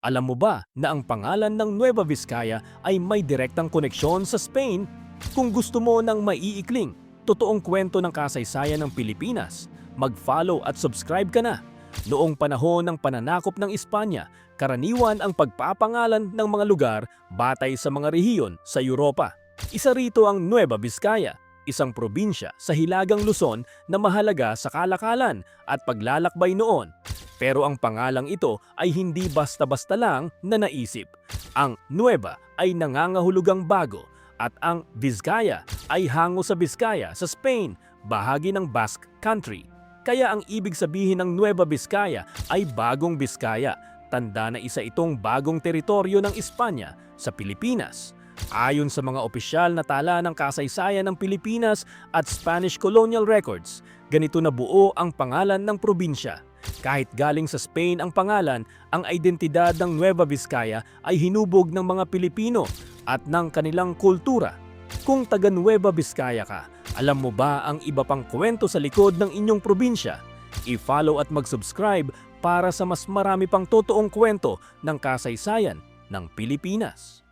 Alam mo ba na ang pangalan ng Nueva Vizcaya ay may direktang koneksyon sa Spain? Kung gusto mo ng maiikling, totoong kwento ng kasaysayan ng Pilipinas, mag-follow at subscribe ka na. Noong panahon ng pananakop ng Espanya, karaniwan ang pagpapangalan ng mga lugar batay sa mga rehiyon sa Europa. Isa rito ang Nueva Vizcaya, isang probinsya sa Hilagang Luzon na mahalaga sa kalakalan at paglalakbay noon. Pero ang pangalang ito ay hindi basta-basta lang na naisip. Ang Nueva ay nangangahulugang bago at ang Vizcaya ay hango sa Vizcaya sa Spain, bahagi ng Basque Country. Kaya ang ibig sabihin ng Nueva Vizcaya ay bagong Vizcaya, tanda na isa itong bagong teritoryo ng Espanya sa Pilipinas. Ayon sa mga opisyal na tala ng kasaysayan ng Pilipinas at Spanish colonial records, ganito na buo ang pangalan ng probinsya. Kahit galing sa Spain ang pangalan, ang identidad ng Nueva Vizcaya ay hinubog ng mga Pilipino at ng kanilang kultura. Kung taga Nueva Vizcaya ka, alam mo ba ang iba pang kwento sa likod ng inyong probinsya? I-follow at mag-subscribe para sa mas marami pang totoong kwento ng kasaysayan ng Pilipinas.